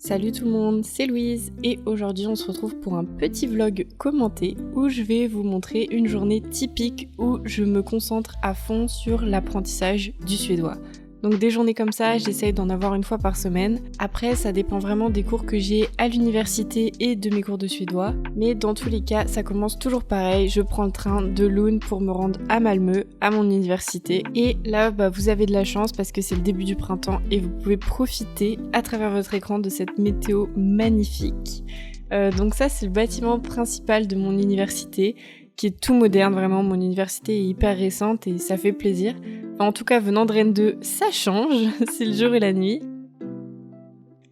Salut tout le monde, c'est Louise et aujourd'hui on se retrouve pour un petit vlog commenté où je vais vous montrer une journée typique où je me concentre à fond sur l'apprentissage du suédois. Donc des journées comme ça, j'essaye d'en avoir une fois par semaine. Après, ça dépend vraiment des cours que j'ai à l'université et de mes cours de suédois. Mais dans tous les cas, ça commence toujours pareil. Je prends le train de Lund pour me rendre à Malmö, à mon université. Et là, vous avez de la chance parce que c'est le début du printemps et vous pouvez profiter à travers votre écran de cette météo magnifique. Donc ça, c'est le bâtiment principal de mon université, qui est tout moderne, vraiment. Mon université est hyper récente et ça fait plaisir. Enfin, en tout cas, venant de Rennes 2, ça change, c'est le jour et la nuit.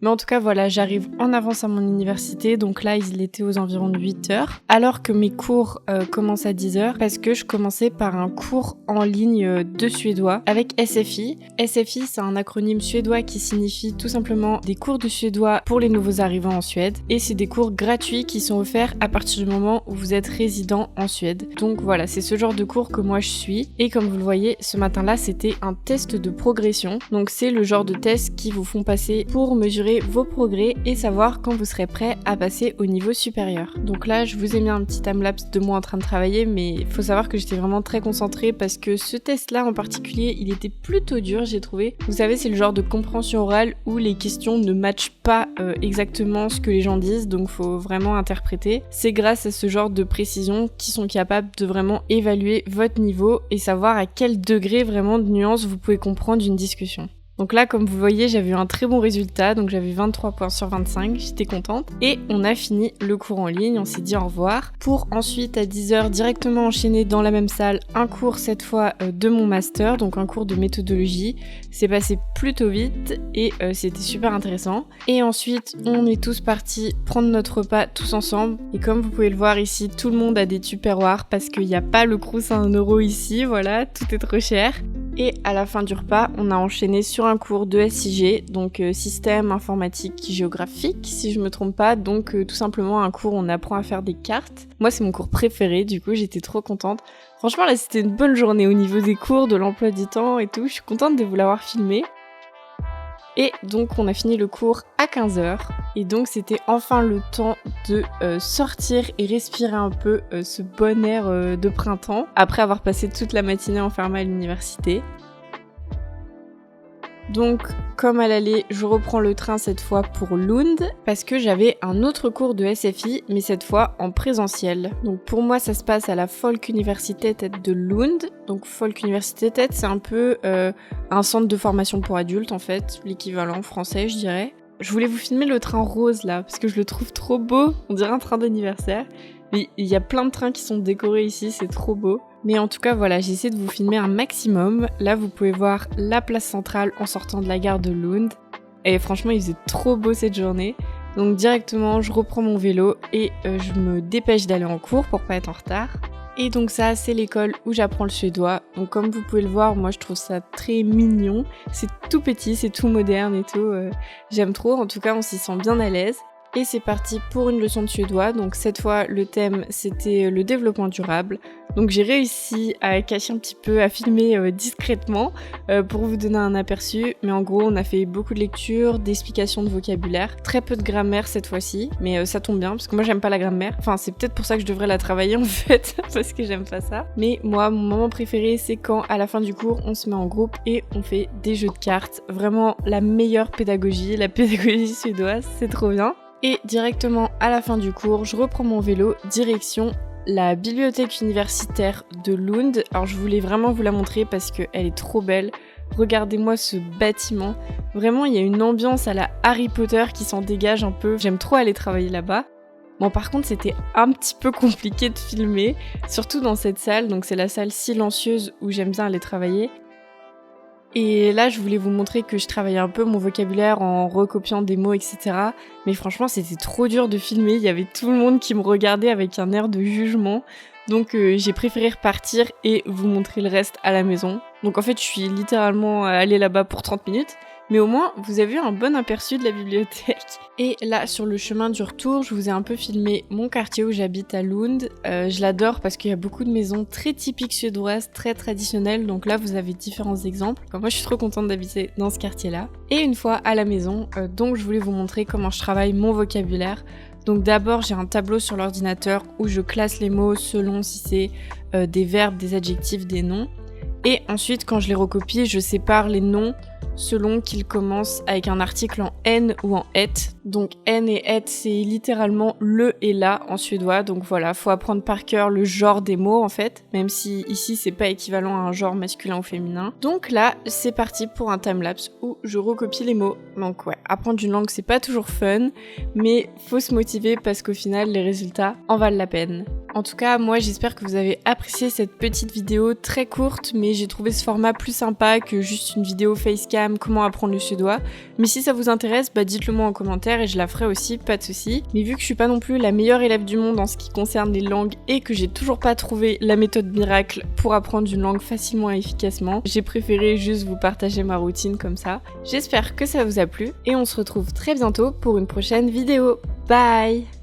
Mais en tout cas, voilà, j'arrive en avance à mon université, donc là, il était aux environs de 8h, alors que mes cours commencent à 10h, parce que je commençais par un cours en ligne de suédois avec SFI. SFI, c'est un acronyme suédois qui signifie tout simplement des cours de suédois pour les nouveaux arrivants en Suède, et c'est des cours gratuits qui sont offerts à partir du moment où vous êtes résident en Suède. Donc voilà, c'est ce genre de cours que moi je suis, et comme vous le voyez, ce matin-là, c'était un test de progression, donc c'est le genre de test qui vous font passer pour mesurer vos progrès et savoir quand vous serez prêt à passer au niveau supérieur. Donc là, je vous ai mis un petit timelapse de moi en train de travailler, mais il faut savoir que j'étais vraiment très concentrée parce que ce test-là en particulier, il était plutôt dur, j'ai trouvé. Vous savez, c'est le genre de compréhension orale où les questions ne matchent pas exactement ce que les gens disent, donc faut vraiment interpréter. C'est grâce à ce genre de précision qu'ils sont capables de vraiment évaluer votre niveau et savoir à quel degré vraiment de nuance vous pouvez comprendre une discussion. Donc là, comme vous voyez, j'avais eu un très bon résultat, donc j'avais 23 points sur 25, j'étais contente. Et on a fini le cours en ligne, on s'est dit au revoir, pour ensuite à 10h directement enchaîner dans la même salle un cours cette fois de mon master, donc un cours de méthodologie. C'est passé plutôt vite et c'était super intéressant. Et ensuite, on est tous partis prendre notre repas tous ensemble. Et comme vous pouvez le voir ici, tout le monde a des tupperwares parce qu'il n'y a pas le crous à 1€ ici, voilà, tout est trop cher. Et à la fin du repas, on a enchaîné sur un cours de SIG, donc système informatique géographique, si je me trompe pas, donc tout simplement un cours où on apprend à faire des cartes. Moi, c'est mon cours préféré, du coup, j'étais trop contente. Franchement, là, c'était une bonne journée au niveau des cours, de l'emploi du temps et tout. Je suis contente de vous l'avoir filmé. Et donc on a fini le cours à 15h et donc c'était enfin le temps de sortir et respirer un peu ce bon air de printemps après avoir passé toute la matinée enfermée à l'université. Donc, comme à l'aller, je reprends le train cette fois pour Lund parce que j'avais un autre cours de SFI, mais cette fois en présentiel. Donc pour moi, ça se passe à la Folkuniversitetet de Lund. Donc Folkuniversitetet, c'est un peu un centre de formation pour adultes en fait, l'équivalent français, je dirais. Je voulais vous filmer le train rose là parce que je le trouve trop beau, on dirait un train d'anniversaire. Mais il y a plein de trains qui sont décorés ici, c'est trop beau. Mais en tout cas, voilà, j'ai essayé de vous filmer un maximum. Là, vous pouvez voir la place centrale en sortant de la gare de Lund. Et franchement, il faisait trop beau cette journée. Donc directement, je reprends mon vélo et je me dépêche d'aller en cours pour pas être en retard. Et donc ça, c'est l'école où j'apprends le suédois. Donc comme vous pouvez le voir, moi je trouve ça très mignon. C'est tout petit, c'est tout moderne et tout. J'aime trop, en tout cas, on s'y sent bien à l'aise. Et c'est parti pour une leçon de suédois. Donc cette fois, le thème, c'était le développement durable. Donc j'ai réussi à cacher un petit peu, à filmer discrètement pour vous donner un aperçu. Mais en gros, on a fait beaucoup de lectures, d'explications de vocabulaire, très peu de grammaire cette fois-ci. Mais ça tombe bien, parce que moi j'aime pas la grammaire. Enfin, c'est peut-être pour ça que je devrais la travailler en fait, parce que j'aime pas ça. Mais moi, mon moment préféré, c'est quand à la fin du cours, on se met en groupe et on fait des jeux de cartes. Vraiment la meilleure pédagogie, la pédagogie suédoise, c'est trop bien. Et directement à la fin du cours, je reprends mon vélo, direction la bibliothèque universitaire de Lund. Alors je voulais vraiment vous la montrer parce qu'elle est trop belle. Regardez-moi ce bâtiment. Vraiment, il y a une ambiance à la Harry Potter qui s'en dégage un peu. J'aime trop aller travailler là-bas. Bon, par contre, c'était un petit peu compliqué de filmer, surtout dans cette salle. Donc c'est la salle silencieuse où j'aime bien aller travailler. Et là, je voulais vous montrer que je travaillais un peu mon vocabulaire en recopiant des mots, etc. Mais franchement, c'était trop dur de filmer. Il y avait tout le monde qui me regardait avec un air de jugement. Donc j'ai préféré repartir et vous montrer le reste à la maison. Donc en fait, je suis littéralement allée là-bas pour 30 minutes. mais au moins vous avez eu un bon aperçu de la bibliothèque. Et là, sur le chemin du retour, je vous ai un peu filmé mon quartier où j'habite à Lund. Je l'adore parce qu'il y a beaucoup de maisons très typiques suédoises, très traditionnelles, donc là vous avez différents exemples. Enfin, moi je suis trop contente d'habiter dans ce quartier-là. Et une fois à la maison, donc je voulais vous montrer comment je travaille mon vocabulaire. Donc d'abord j'ai un tableau sur l'ordinateur où je classe les mots selon si c'est des verbes, des adjectifs, des noms. Et ensuite quand je les recopie, je sépare les noms selon qu'ils commencent avec un article en N ou en et. Donc N et et, c'est littéralement le et la en suédois. Donc voilà, faut apprendre par cœur le genre des mots en fait, même si ici c'est pas équivalent à un genre masculin ou féminin. Donc là, c'est parti pour un timelapse où je recopie les mots. Donc ouais, apprendre une langue c'est pas toujours fun, mais faut se motiver parce qu'au final les résultats en valent la peine. En tout cas, moi j'espère que vous avez apprécié cette petite vidéo très courte, mais j'ai trouvé ce format plus sympa que juste une vidéo facecam comment apprendre le suédois. Mais si ça vous intéresse, dites-le moi en commentaire et je la ferai aussi, pas de soucis. Mais vu que je suis pas non plus la meilleure élève du monde en ce qui concerne les langues et que j'ai toujours pas trouvé la méthode miracle pour apprendre une langue facilement et efficacement, j'ai préféré juste vous partager ma routine comme ça. J'espère que ça vous a plu et on se retrouve très bientôt pour une prochaine vidéo. Bye!